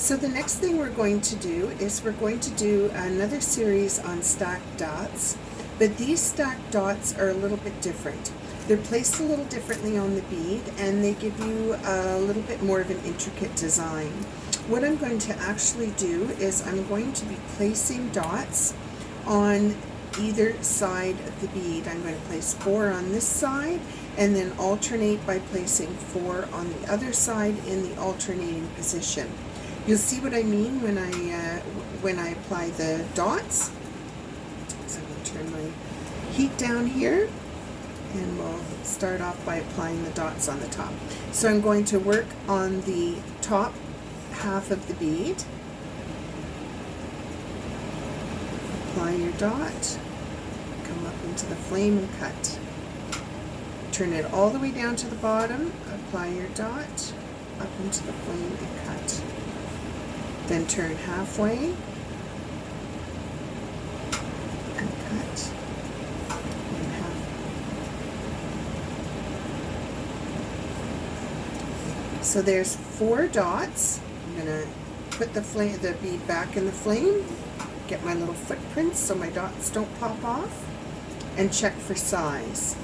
So the next thing we're going to do is we're going to do another series on stacked dots, but these stacked dots are a little bit different. They're placed a little differently on the bead, and they give you a little bit more of an intricate design. What I'm going to actually do is I'm going to be placing dots on either side of the bead. I'm going to place 4 on this side and then alternate by placing 4 on the other side in the alternating position. You'll see what I mean when I apply the dots. So I'm going to turn my heat down here, and we'll start off by applying the dots on the top. So I'm going to work on the top half of the bead. Apply your dot, come up into the flame and cut. Turn it all the way down to the bottom, apply your dot, up into the flame and cut. Then turn halfway and cut. And half. So there's 4 dots. I'm going to put the bead back in the flame, get my little footprints so my dots don't pop off, and check for size.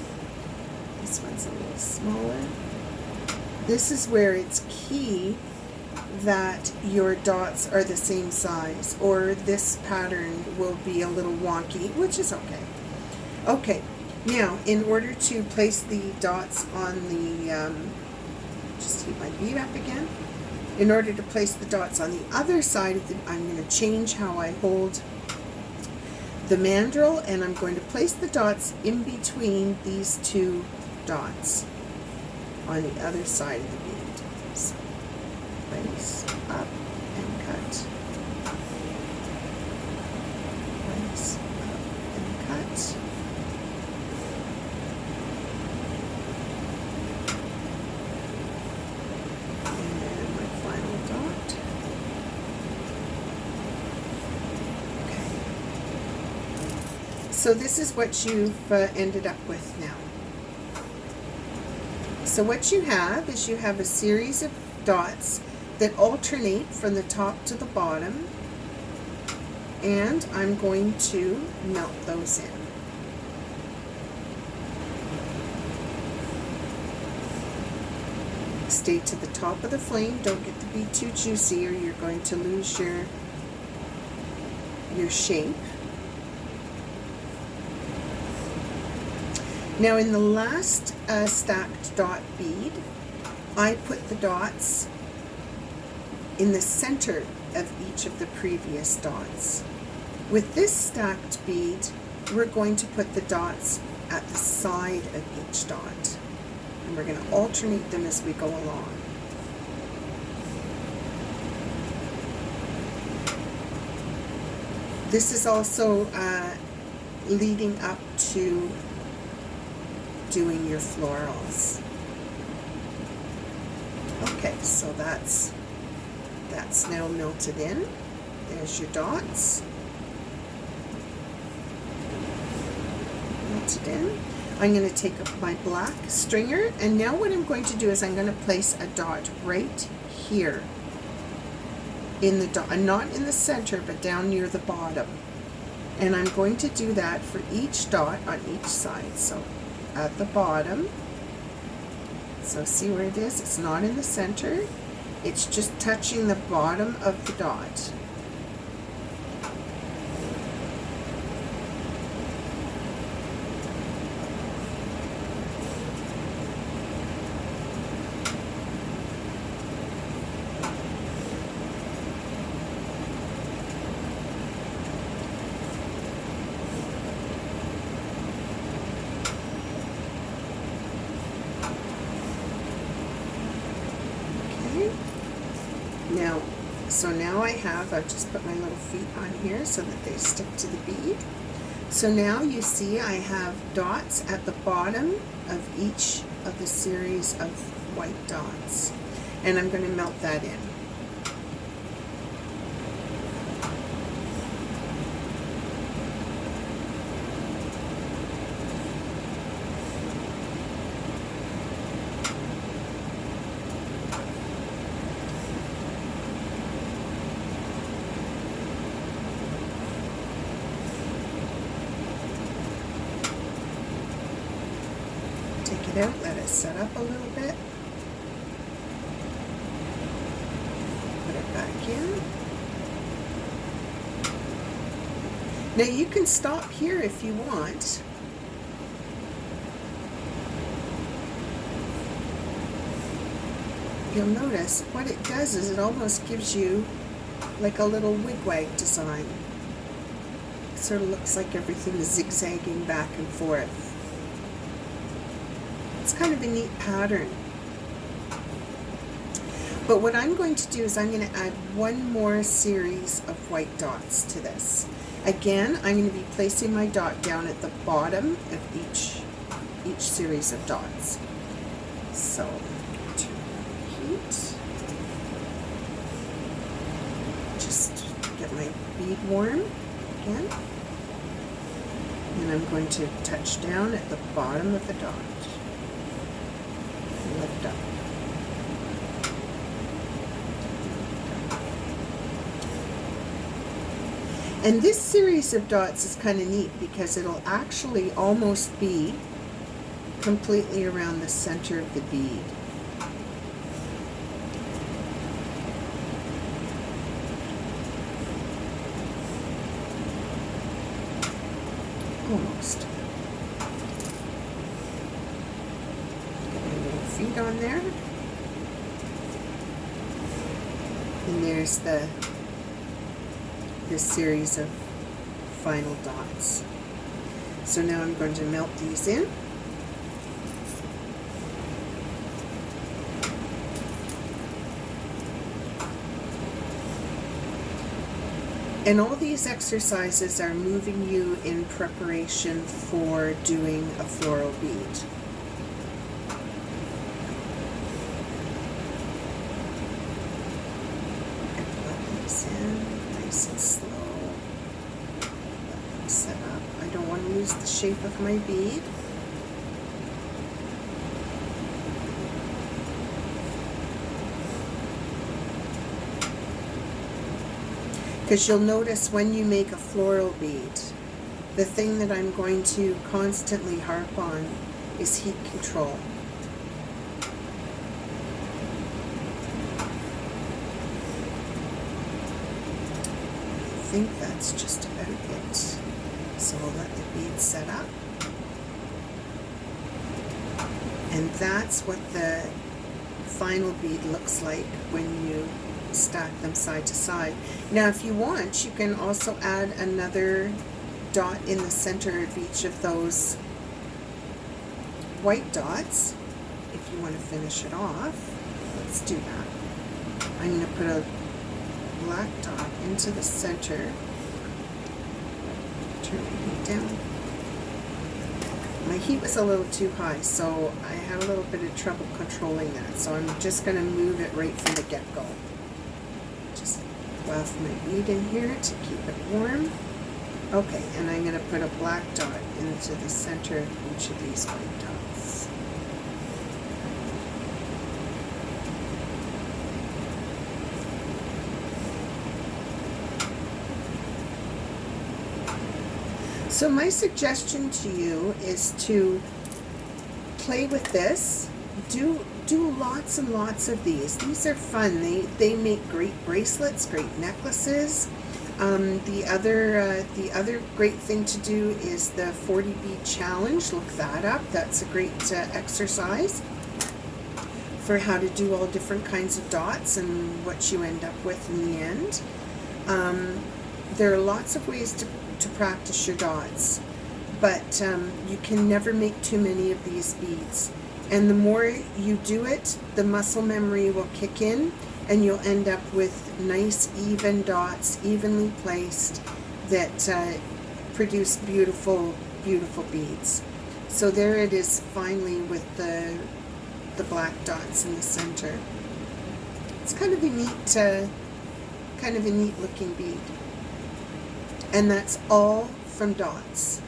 This one's a little smaller. This is where it's key that your dots are the same size, or this pattern will be a little wonky, which is okay. Okay, now in order to place the dots on the, just heat my bead up again. In order to place the dots on the other side of the, I'm going to change how I hold the mandrel, and I'm going to place the dots in between these 2 dots on the other side of the bead. So place up and cut. Place up and cut. And my final dot. Okay. So this is what you've ended up with now. So what you have is you have a series of dots that alternate from the top to the bottom, and I'm going to melt those in. Stay to the top of the flame, don't get to be too juicy or you're going to lose your shape. Now in the last stacked dot bead, I put the dots in the center of each of the previous dots. With this stacked bead, we're going to put the dots at the side of each dot, and we're going to alternate them as we go along. This is also leading up to doing your florals. Okay, so that's now melted in. There's your dots. Melted in. I'm going to take up my black stringer, and now what I'm going to do is I'm going to place a dot right here in the dot, not in the center, but down near the bottom. And I'm going to do that for each dot on each side. So at the bottom, so see where it is? It's not in the center. It's just touching the bottom of the dot. Now, so now I've just put my little feet on here so that they stick to the bead. So now you see I have dots at the bottom of each of the series of white dots, and I'm going to melt that in. it out, let it set up a little bit. Put it back in. Now you can stop here if you want. You'll notice what it does is it almost gives you like a little wigwag design. It sort of looks like everything is zigzagging back and forth. It's kind of a neat pattern. But what I'm going to do is I'm going to add one more series of white dots to this. Again, I'm going to be placing my dot down at the bottom of each series of dots. So, turn on heat. Just get my bead warm again. And I'm going to touch down at the bottom of the dot. And lift up. And this series of dots is kind of neat because it'll actually almost be completely around the center of the bead. Almost. Get my little feet on there. And there's this series of final dots. So now I'm going to melt these in. And all these exercises are moving you in preparation for doing a floral bead. Nice and slow. Let them set up. I don't want to lose the shape of my bead. Because you'll notice when you make a floral bead, the thing that I'm going to constantly harp on is heat control. I think that's just about it. So we'll let the bead set up. And that's what the final bead looks like when you stack them side to side. Now if you want, you can also add another dot in the center of each of those white dots if you want to finish it off. Let's do that. I'm going to put a black dot into the center. Turn my heat down. My heat was a little too high, so I had a little bit of trouble controlling that. So I'm just going to move it right from the get-go. Just waft my bead in here to keep it warm. Okay, and I'm going to put a black dot into the center of each of these white dots. So my suggestion to you is to play with this. Do lots and lots of these. These are fun. They make great bracelets, great necklaces. The other great thing to do is the 40 bead challenge. Look that up. That's a great exercise for how to do all different kinds of dots and what you end up with in the end. There are lots of ways to practice your dots, but you can never make too many of these beads. And the more you do it, the muscle memory will kick in, and you'll end up with nice even dots, evenly placed, that produce beautiful, beautiful beads. So there it is finally with the black dots in the center. It's kind of a neat looking bead. And that's all from dots.